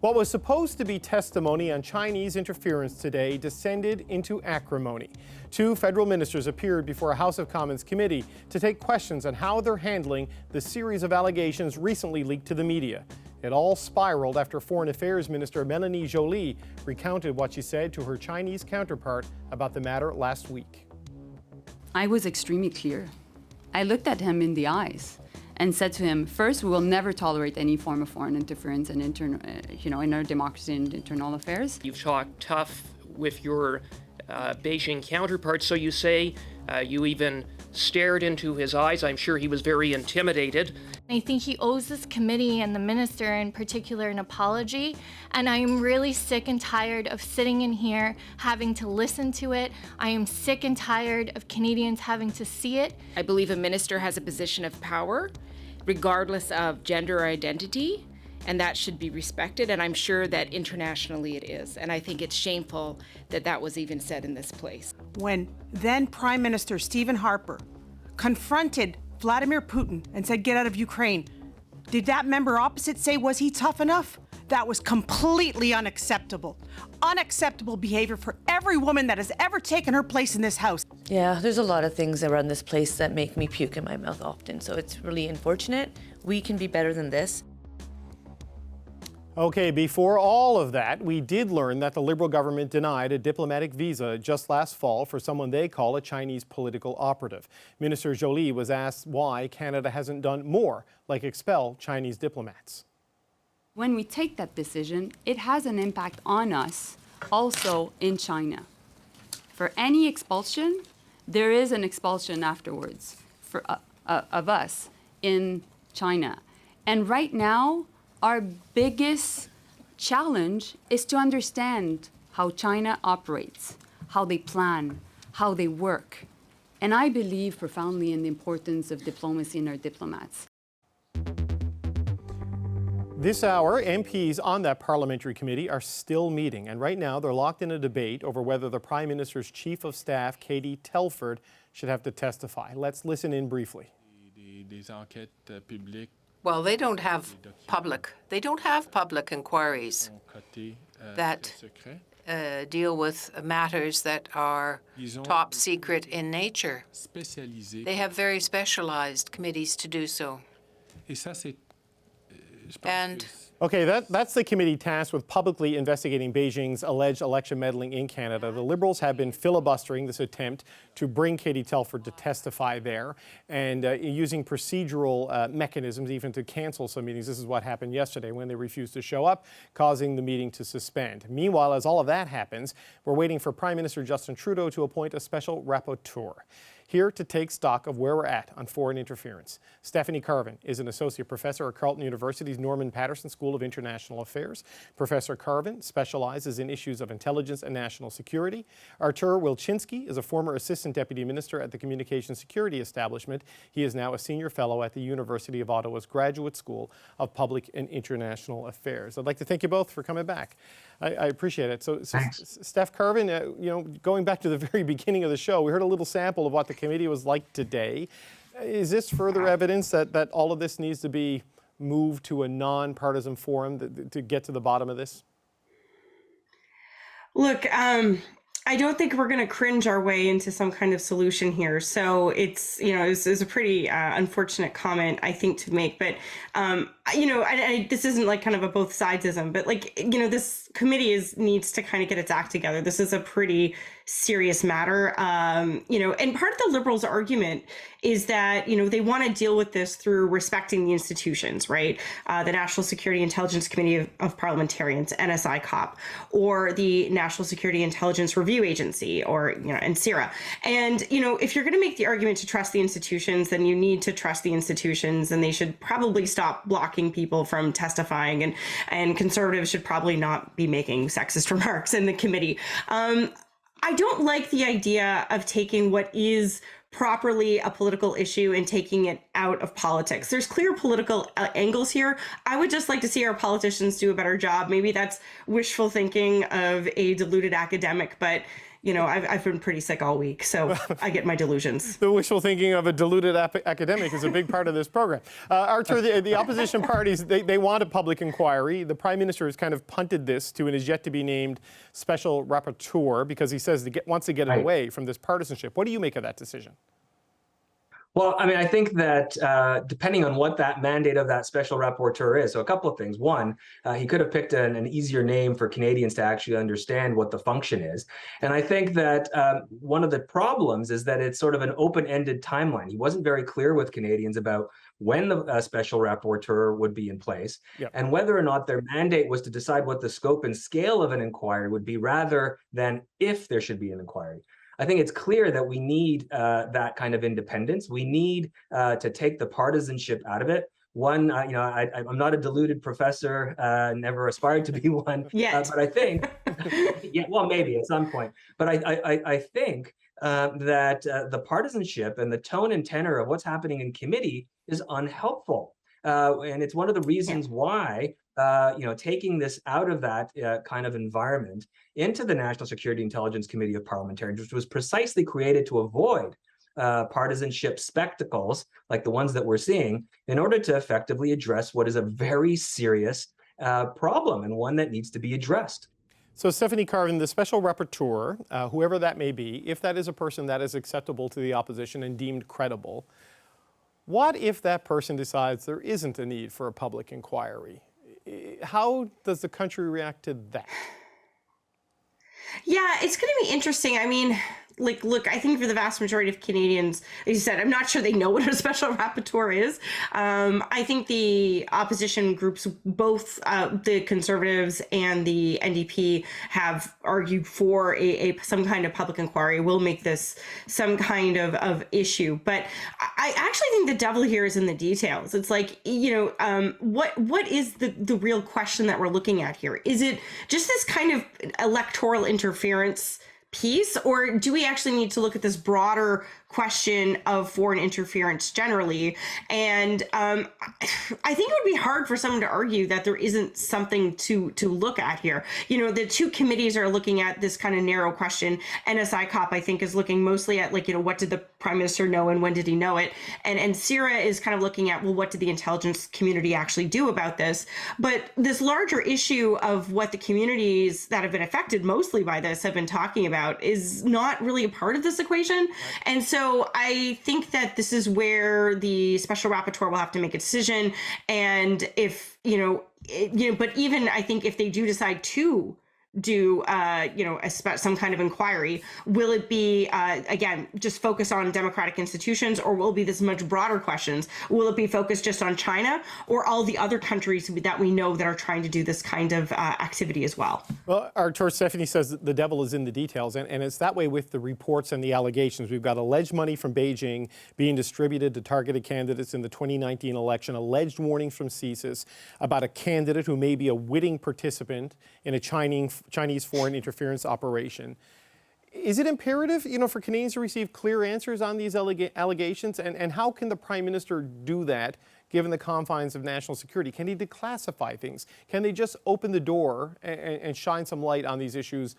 What was supposed to be testimony on Chinese interference today descended into acrimony. Two federal ministers appeared before a House of Commons committee to take questions on how they're handling the series of allegations recently leaked to the media. It all spiraled after Foreign Affairs Minister Mélanie Joly recounted what she said to her Chinese counterpart about the matter last week. I was extremely clear. I looked at him in the eyes and said to him, first, we will never tolerate any form of foreign interference in in our democracy and internal affairs. You've talked tough with your Beijing counterpart, so you say you even stared into his eyes. I'm sure he was very intimidated. I think he owes this committee and the minister in particular an apology, and I am really sick and tired of sitting in here having to listen to it. I am sick and tired of Canadians having to see it. I believe a minister has a position of power, regardless of gender or identity, and that should be respected, and I'm sure that internationally it is. And I think it's shameful that that was even said in this place. When then Prime Minister Stephen Harper confronted Vladimir Putin and said, get out of Ukraine, did that member opposite say, was he tough enough? That was completely unacceptable. Unacceptable behavior for every woman that has ever taken her place in this house. Yeah, there's a lot of things around this place that make me puke in my mouth often, so it's really unfortunate. We can be better than this. Okay, before all of that, we did learn that the Liberal government denied a diplomatic visa just last fall for someone they call a Chinese political operative. Minister Joly was asked why Canada hasn't done more, like expel Chinese diplomats. When we take that decision, it has an impact on us also in China. For any expulsion, there is an expulsion afterwards of us in China. And right now, our biggest challenge is to understand how China operates, how they plan, how they work. And I believe profoundly in the importance of diplomacy and our diplomats. This hour, MPs on that parliamentary committee are still meeting, and right now they're locked in a debate over whether the Prime Minister's Chief of Staff, Katie Telford, should have to testify. Let's listen in briefly. Well, they don't have public inquiries that deal with matters that are top secret in nature. They have very specialized committees to do so. And Okay, that's the committee tasked with publicly investigating Beijing's alleged election meddling in Canada. The Liberals have been filibustering this attempt to bring Katie Telford to testify there and using procedural mechanisms even to cancel some meetings. This is what happened yesterday when they refused to show up, causing the meeting to suspend. Meanwhile, as all of that happens, we're waiting for Prime Minister Justin Trudeau to appoint a special rapporteur. Here to take stock of where we're at on foreign interference. Stephanie Carvin is an associate professor at Carleton University's Norman Paterson School of International Affairs. Professor Carvin specializes in issues of intelligence and national security. Artur Wilczynski is a former assistant deputy minister at the Communications Security Establishment. He is now a senior fellow at the University of Ottawa's Graduate School of Public and International Affairs. I'd like to thank you both for coming back. I appreciate it. So Steph Carvin, going back to the very beginning of the show, we heard a little sample of what the committee was like today. Is this further evidence that all of this needs to be moved to a non-partisan forum to get to the bottom of this? Look, I don't think we're going to cringe our way into some kind of solution here. So it's, it's a pretty unfortunate comment, I think, to make. But, this isn't like kind of a both sidesism, but this committee needs to kind of get its act together. This is a pretty serious matter. And part of the Liberals' argument is that, they want to deal with this through respecting the institutions, right? The National Security Intelligence Committee of Parliamentarians, NSI-COP, or the National Security Intelligence Review Agency, or, NSIRA. And, if you're going to make the argument to trust the institutions, then you need to trust the institutions, and they should probably stop blocking people from testifying, and conservatives should probably not be making sexist remarks in the committee. I don't like the idea of taking what is properly a political issue and taking it out of politics. There's clear political angles here. I would just like to see our politicians do a better job. Maybe that's wishful thinking of a deluded academic, but I've been pretty sick all week, so I get my delusions. The wishful thinking of a deluded academic is a big part of this program. Artur, the opposition parties, they want a public inquiry. The Prime Minister has kind of punted this to an as yet to be named special rapporteur because he says wants to get it away from this partisanship. What do you make of that decision? Well, I mean, I think that depending on what that mandate of that special rapporteur is, so a couple of things. One, he could have picked an easier name for Canadians to actually understand what the function is. And I think that one of the problems is that it's sort of an open-ended timeline. He wasn't very clear with Canadians about when the special rapporteur would be in place, and whether or not their mandate was to decide what the scope and scale of an inquiry would be rather than if there should be an inquiry. I think it's clear that we need that kind of independence. We need to take the partisanship out of it. One, I'm not a deluded professor, never aspired to be one, but I think, well, maybe at some point. But I think that the partisanship and the tone and tenor of what's happening in committee is unhelpful. And it's one of the reasons why taking this out of that kind of environment into the National Security Intelligence Committee of Parliamentarians, which was precisely created to avoid partisanship spectacles like the ones that we're seeing, in order to effectively address what is a very serious problem and one that needs to be addressed. So Stephanie Carvin, the special rapporteur, whoever that may be, if that is a person that is acceptable to the opposition and deemed credible, what if that person decides there isn't a need for a public inquiry? How does the country react to that? Yeah, it's going to be interesting. I mean, look, I think for the vast majority of Canadians, as you said, I'm not sure they know what a special rapporteur is. I think the opposition groups, both the Conservatives and the NDP, have argued for some kind of public inquiry. Will make this some kind of issue. But I actually think the devil here is in the details. It's like, what is the real question that we're looking at here? Is it just this kind of electoral interference piece, or do we actually need to look at this broader question of foreign interference generally? And I think it would be hard for someone to argue that there isn't something to look at here. The two committees are looking at this kind of narrow question. NSICOP, I think, is looking mostly at what did the Prime Minister know and when did he know it? And CIRA is kind of looking at, well, what did the intelligence community actually do about this? But this larger issue of what the communities that have been affected mostly by this have been talking about is not really a part of this equation. Right. And so I think that this is where the special rapporteur will have to make a decision. And if, but even I think if they do decide to do, some kind of inquiry, will it be, again, just focus on democratic institutions, or will it be this much broader questions? Will it be focused just on China or all the other countries that we know that are trying to do this kind of activity as well? Well, Artur, Stephanie says that the devil is in the details, and it's that way with the reports and the allegations. We've got alleged money from Beijing being distributed to targeted candidates in the 2019 election, alleged warnings from CSIS about a candidate who may be a witting participant in a Chinese foreign interference operation. Is it imperative, for Canadians to receive clear answers on these allegations? And how can the Prime Minister do that given the confines of national security? Can he declassify things? Can they just open the door and shine some light on these issues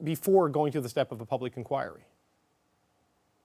before going to the step of a public inquiry?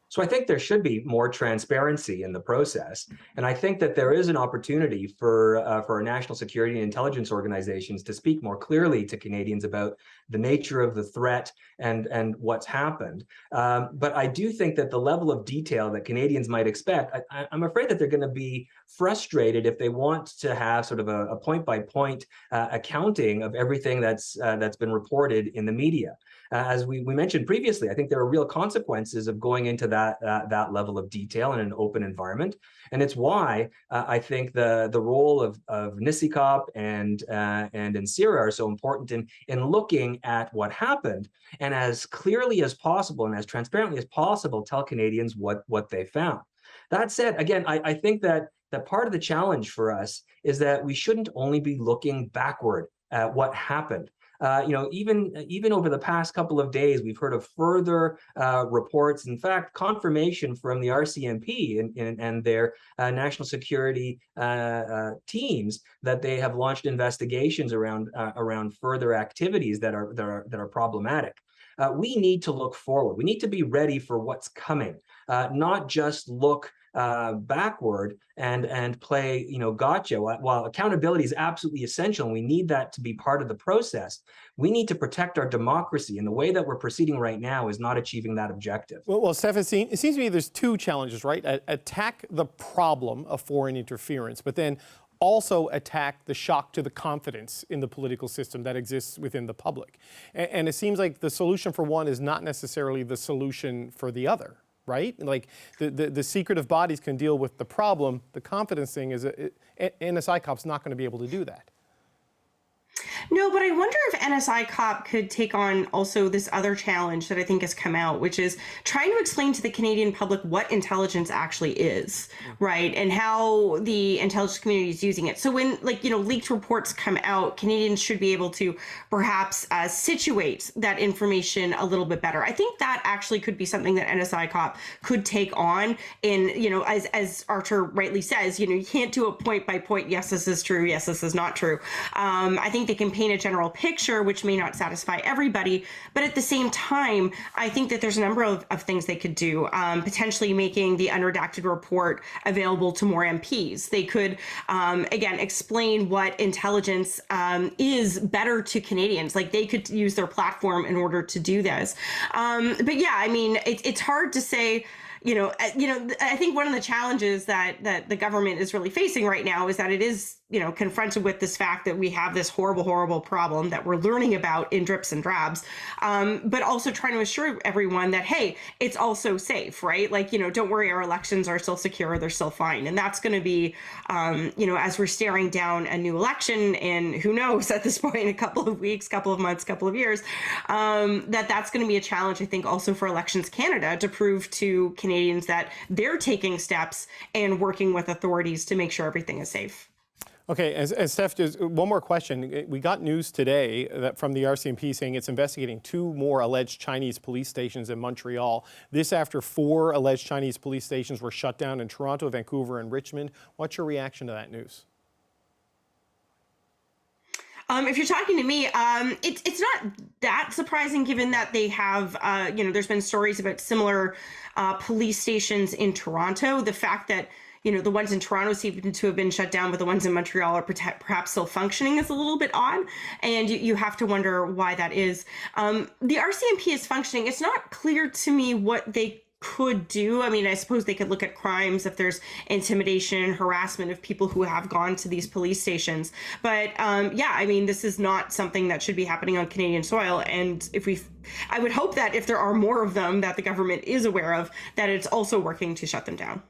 So I think there should be more transparency in the process. And I think that there is an opportunity for our national security and intelligence organizations to speak more clearly to Canadians about the nature of the threat and what's happened. But I do think that the level of detail that Canadians might expect, I'm afraid that they're going to be frustrated if they want to have sort of a point-by-point accounting of everything that's been reported in the media. As we mentioned previously, I think there are real consequences of going into that level of detail in an open environment, and it's why I think the role of NSICOP and CIRA are so important in looking at what happened, and as clearly as possible and as transparently as possible tell Canadians what they found. That said, again, I think that part of the challenge for us is that we shouldn't only be looking backward at what happened. Even over the past couple of days, we've heard of further reports, in fact, confirmation from the RCMP and their national security teams that they have launched investigations around further activities that are problematic. we need to look forward. We need to be ready for what's coming, not just look backward and play, gotcha. While accountability is absolutely essential, and we need that to be part of the process, we need to protect our democracy. And the way that we're proceeding right now is not achieving that objective. Well, Stephanie, it seems to me there's two challenges, right? Attack the problem of foreign interference, but then also attack the shock to the confidence in the political system that exists within the public. And it seems like the solution for one is not necessarily the solution for the other. Right? Like the secretive bodies can deal with the problem. The confidence thing is NSI Cop's not going to be able to do that. No, but I wonder if NSI Cop could take on also this other challenge that I think has come out, which is trying to explain to the Canadian public what intelligence actually is, right? And how the intelligence community is using it. So when, leaked reports come out, Canadians should be able to perhaps situate that information a little bit better. I think that actually could be something that NSI Cop could take on. And, as Artur rightly says, you can't do a point by point, yes, this is true, yes, this is not true. I think they can paint a general picture, which may not satisfy everybody. But at the same time, I think that there's a number of things they could do, potentially making the unredacted report available to more MPs. They could, again, explain what intelligence is better to Canadians. Like, they could use their platform in order to do this. But yeah, I mean, it's hard to say. I think one of the challenges that the government is really facing right now is that it is, confronted with this fact that we have this horrible, horrible problem that we're learning about in drips and drabs, but also trying to assure everyone that, hey, it's also safe, right? Like, don't worry, our elections are still secure, they're still fine. And that's going to be, as we're staring down a new election in, who knows, at this point, a couple of weeks, couple of months, couple of years, that's going to be a challenge, I think, also for Elections Canada to prove to Canadians that they're taking steps and working with authorities to make sure everything is safe. Okay, as Steph, just one more question. We got news today that from the RCMP saying it's investigating 2 more alleged Chinese police stations in Montreal. This after 4 alleged Chinese police stations were shut down in Toronto, Vancouver, and Richmond. What's your reaction to that news? If you're talking to me, it's not that surprising given that they have, there's been stories about similar police stations in Toronto. The fact that, the ones in Toronto seem to have been shut down, but the ones in Montreal are perhaps still functioning is a little bit odd. And you have to wonder why that is. The RCMP is functioning. It's not clear to me what they could do. I mean, I suppose they could look at crimes if there's intimidation, harassment of people who have gone to these police stations. But this is not something that should be happening on Canadian soil. And I would hope that if there are more of them that the government is aware of, that it's also working to shut them down.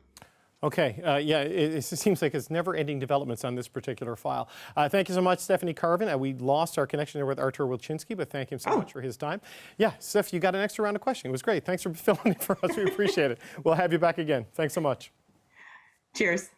Okay, it seems like it's never-ending developments on this particular file. Thank you so much, Stephanie Carvin. We lost our connection there with Artur Wilczynski, but thank him so much for his time. Yeah, Steph, you got an extra round of questioning. It was great. Thanks for filling in for us. We appreciate it. We'll have you back again. Thanks so much. Cheers.